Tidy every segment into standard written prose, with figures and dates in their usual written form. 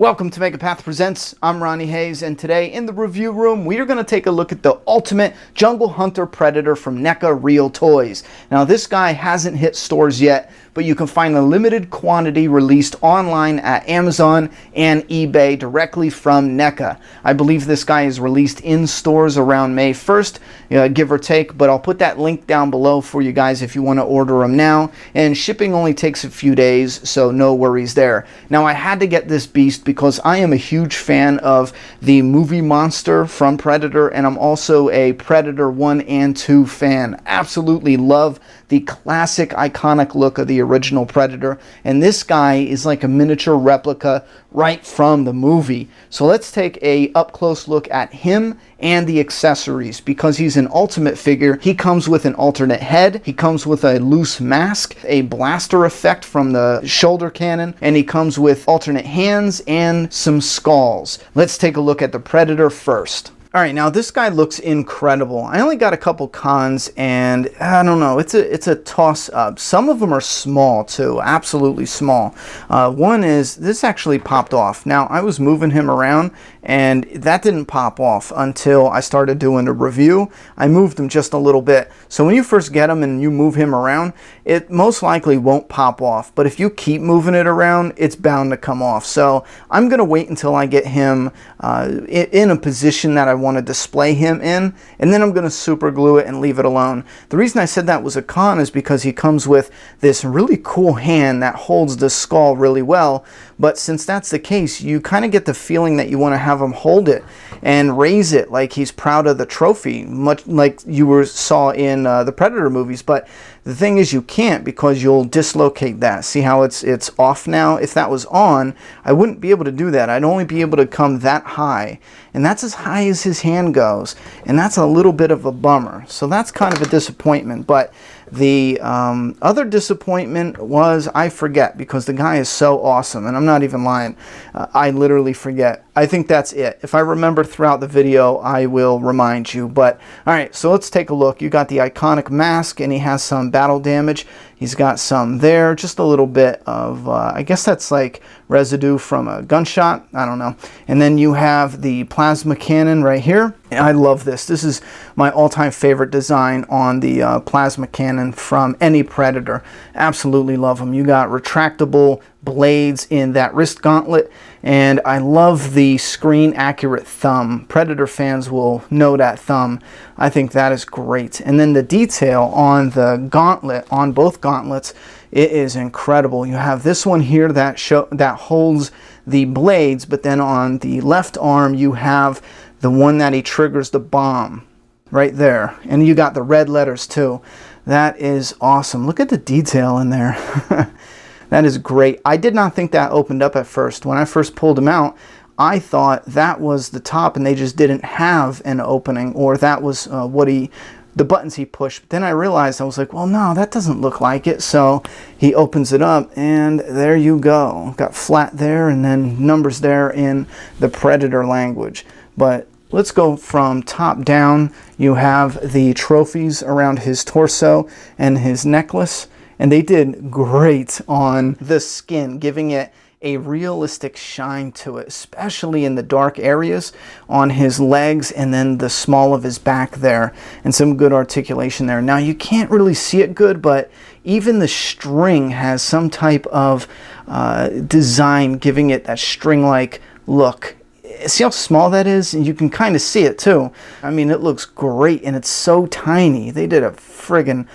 Welcome to Mega Path Presents. I'm Ronnie Hayes, and today in the review room we are going to take a look at the ultimate jungle hunter predator from Neca Real Toys. Now this guy hasn't hit stores yet, but you can find a limited quantity released online at Amazon and eBay directly from Neca. I believe this guy is released in stores around May 1st, give or take, but I'll put that link down below for you guys if you want to order them now, and shipping only takes a few days, so no worries there. Now I had to get this beast because I am a huge fan of the movie Monster from Predator, and I'm also a Predator 1 and 2 fan. Absolutely love the classic iconic look of the original Predator, and this guy is like a miniature replica right from the movie. So let's take a up close look at him and the accessories. Because he's an ultimate figure, he comes with an alternate head, he comes with a loose mask, a blaster effect from the shoulder cannon, and he comes with alternate hands and some skulls. Let's take a look at the Predator first. Alright, now this guy looks incredible. I only got a couple cons, and I don't know, it's a toss-up. Some of them are small too, absolutely small. One is, this actually popped off. Now, I was moving him around, and that didn't pop off until I started doing a review. I moved him just a little bit. So when you first get him and you move him around, it most likely won't pop off. But if you keep moving it around, it's bound to come off. So I'm going to wait until I get him in a position that I want to display him in, and then I'm going to super glue it and leave it alone. The reason I said that was a con is because he comes with this really cool hand that holds the skull really well, but since that's the case, you kind of get the feeling that you want to have him hold it and raise it like he's proud of the trophy, much like you saw in the Predator movies. But the thing is, you can't, because you'll dislocate that. See how it's off now? If that was on, I wouldn't be able to do that. I'd only be able to come that high, and that's as high as his hand goes, and that's a little bit of a bummer. So that's kind of a disappointment. But the other disappointment was, I forget, because the guy is so awesome, and I'm not even lying. I literally forget. I think that's it. If I remember throughout the video, I will remind you. But alright, so let's take a look. You got the iconic mask, and he has some battle damage. He's got some there, just a little bit of, I guess that's like residue from a gunshot. I don't know. And then you have the plasma cannon right here. And I love this. This is my all-time favorite design on the plasma cannon from any Predator. Absolutely love them. You got retractable blades in that wrist gauntlet, and I love the screen accurate thumb. Predator fans will know that thumb. I think that is great. And then the detail on the gauntlet, on both gauntlets, it is incredible. You have this one here that holds the blades, but then on the left arm you have the one that he triggers the bomb right there, and you got the red letters too. That is awesome. Look at the detail in there. That is great. I did not think that opened up at first. When I first pulled him out, I thought that was the top and they just didn't have an opening, or that was the buttons he pushed. But then I realized, I was like, well, no, that doesn't look like it. So he opens it up, and there you go. Got flat there, and then numbers there in the Predator language. But let's go from top down. You have the trophies around his torso and his necklace, and they did great on the skin, giving it a realistic shine to it, especially in the dark areas on his legs and then the small of his back there, and some good articulation there. Now you can't really see it good, but even the string has some type of design, giving it that string-like look. See how small that is? And you can kind of see it too. I mean, it looks great, and it's so tiny. They did a friggin'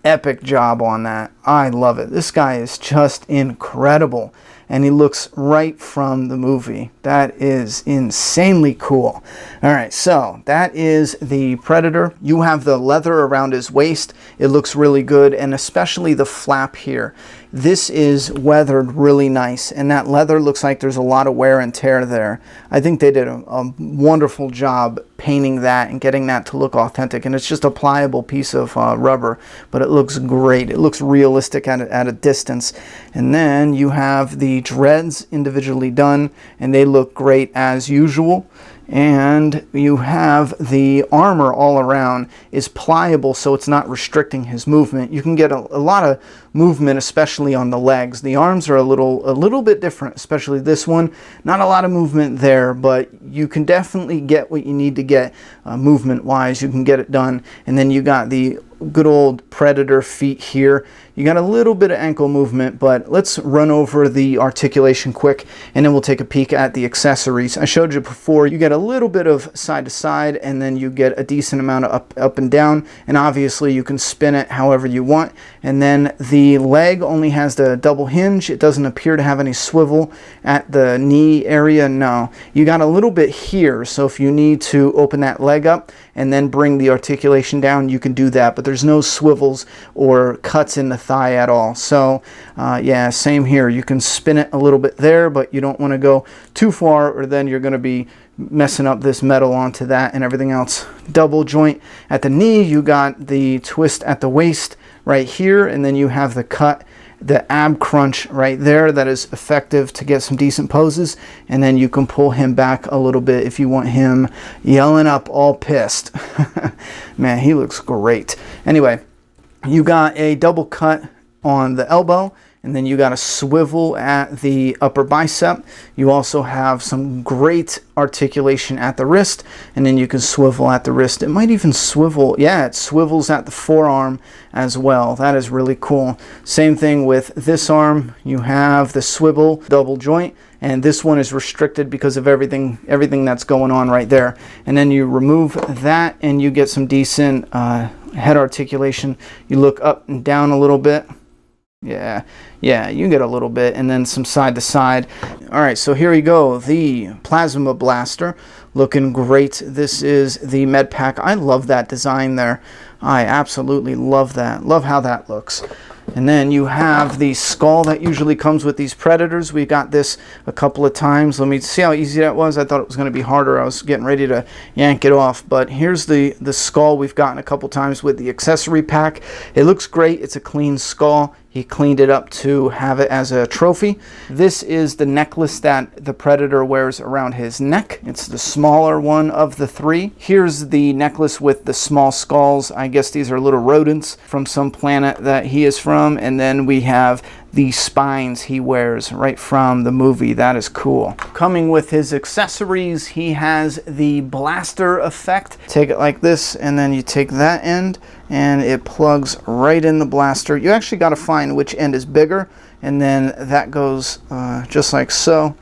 epic job on that. I love it. This guy is just incredible, and he looks right from the movie. That is insanely cool. Alright, so that is the Predator. You have the leather around his waist. It looks really good, and especially the flap here. This is weathered really nice, and that leather looks like there's a lot of wear and tear there. I think they did a wonderful job painting that and getting that to look authentic, and it's just a pliable piece of rubber, but it looks great. It looks realistic at a distance. And then you have the dreads individually done, and they look great as usual. And you have the armor all around is pliable, so it's not restricting his movement. You can get a lot of movement, especially on the legs. The arms are a little bit different, especially this one. Not a lot of movement there, but you can definitely get what you need to get movement wise. You can get it done. And then you got the good old Predator feet here. You got a little bit of ankle movement, but let's run over the articulation quick, and then we'll take a peek at the accessories. I showed you before, you get a little bit of side to side, and then you get a decent amount of up and down, and obviously you can spin it however you want. And then the leg only has the double hinge. It doesn't appear to have any swivel at the knee area. No, you got a little bit here, so if you need to open that leg up and then bring the articulation down, you can do that, but there's no swivels or cuts in the thigh at all. So yeah, same here. You can spin it a little bit there, but you don't want to go too far, or then you're going to be messing up this metal onto that and everything else. Double joint at the knee. You got the twist at the waist right here, and then you have the cut, the ab crunch right there. That is effective to get some decent poses. And then you can pull him back a little bit if you want him yelling up all pissed. Man, he looks great. Anyway, you got a double cut on the elbow, and then you got a swivel at the upper bicep. You also have some great articulation at the wrist, and then you can swivel at the wrist. It might even swivel, yeah, it swivels at the forearm as well. That is really cool. Same thing with this arm. You have the swivel double joint, and this one is restricted because of everything that's going on right there. And then you remove that, and you get some decent head articulation. You look up and down a little bit. Yeah, you get a little bit, and then some side to side. All right, so here we go. The Plasma Blaster, looking great. This is the med pack. I love that design there. I absolutely love that. Love how that looks. And then you have the skull that usually comes with these Predators. We got this a couple of times. Let me see how easy that was. I thought it was going to be harder. I was getting ready to yank it off. But here's the skull we've gotten a couple times with the accessory pack. It looks great. It's a clean skull. He cleaned it up to have it as a trophy. This is the necklace that the Predator wears around his neck. It's the smaller one of the three. Here's the necklace with the small skulls. I guess these are little rodents from some planet that he is from. And then we have the spines he wears right from the movie. That is cool. Coming with his accessories, he has the blaster effect. Take it like this, and then you take that end, and it plugs right in the blaster. You actually got to find which end is bigger, and then that goes just like so,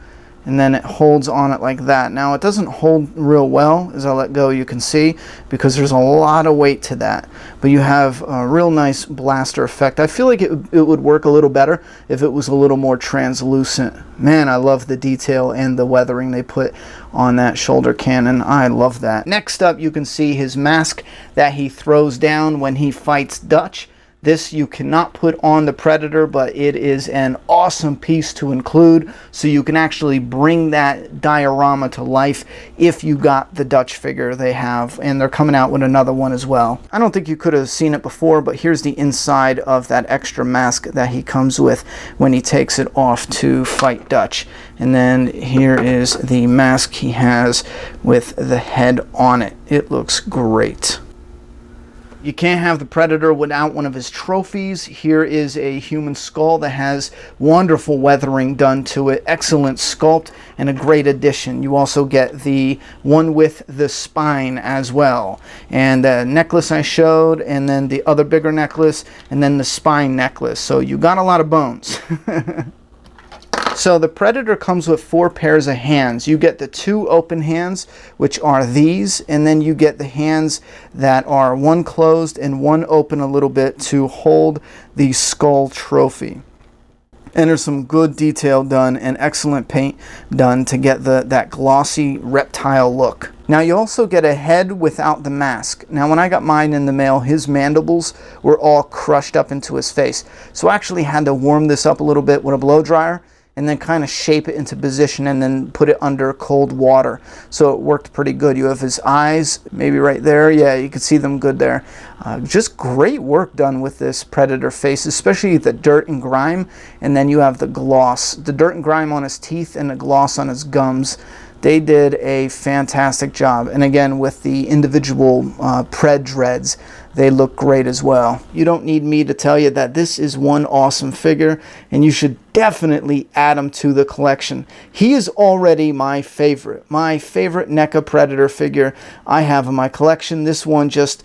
and then it holds on it like that. Now it doesn't hold real well as I let go, you can see, because there's a lot of weight to that, but you have a real nice blaster effect. I feel like it would work a little better if it was a little more translucent. Man, I love the detail and the weathering they put on that shoulder cannon. I love that. Next up, you can see his mask that he throws down when he fights Dutch. This you cannot put on the Predator, but it is an awesome piece to include, so you can actually bring that diorama to life if you got the Dutch figure they have, and they're coming out with another one as well. I don't think you could have seen it before, but here's the inside of that extra mask that he comes with when he takes it off to fight Dutch. And then here is the mask he has with the head on it. It looks great. You can't have the Predator without one of his trophies. Here is a human skull that has wonderful weathering done to it, excellent sculpt, and a great addition. You also get the one with the spine as well. And the necklace I showed, and then the other bigger necklace, and then the spine necklace. So you got a lot of bones. So the Predator comes with 4 pairs of hands. You get the 2 open hands, which are these, and then you get the hands that are one closed and one open a little bit to hold the skull trophy. And there's some good detail done and excellent paint done to get that glossy reptile look. Now you also get a head without the mask. Now when I got mine in the mail, his mandibles were all crushed up into his face. So I actually had to warm this up a little bit with a blow dryer, and then kind of shape it into position and then put it under cold water. So it worked pretty good. You have his eyes maybe right there. Yeah, you can see them good there. Just great work done with this Predator face, especially the dirt and grime. And then you have the gloss. The dirt and grime on his teeth and the gloss on his gums. They did a fantastic job. And again, with the individual pred dreads, they look great as well. You don't need me to tell you that this is one awesome figure, and you should definitely add him to the collection. He is already my favorite NECA Predator figure I have in my collection. This one just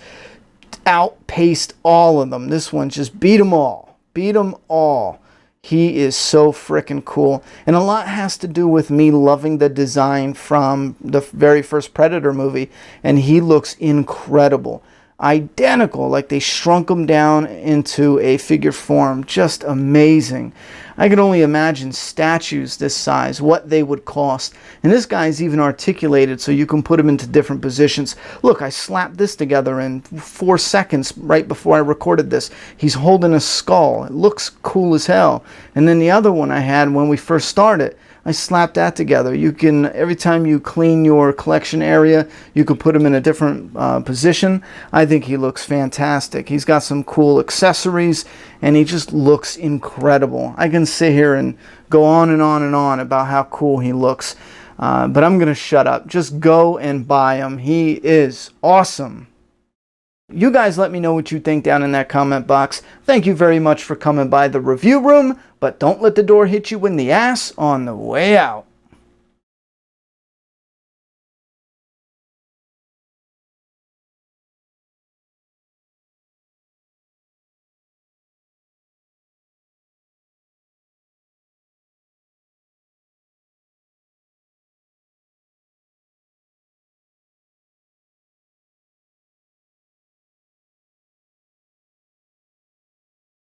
outpaced all of them. This one just beat them all. He is so freaking cool. And a lot has to do with me loving the design from the very first Predator movie. And he looks incredible. Identical, like they shrunk him down into a figure form. Just amazing. I can only imagine statues this size, what they would cost. And this guy's even articulated so you can put him into different positions. Look, I slapped this together in 4 seconds right before I recorded this. He's holding a skull. It looks cool as hell. And then the other one I had when we first started, I slapped that together. You can, every time you clean your collection area, you can put him in a different position. I think he looks fantastic. He's got some cool accessories, and he just looks incredible. I can sit here and go on and on and on about how cool he looks, but I'm going to shut up. Just go and buy him. He is awesome. You guys let me know what you think down in that comment box. Thank you very much for coming by the review room, but don't let the door hit you in the ass on the way out.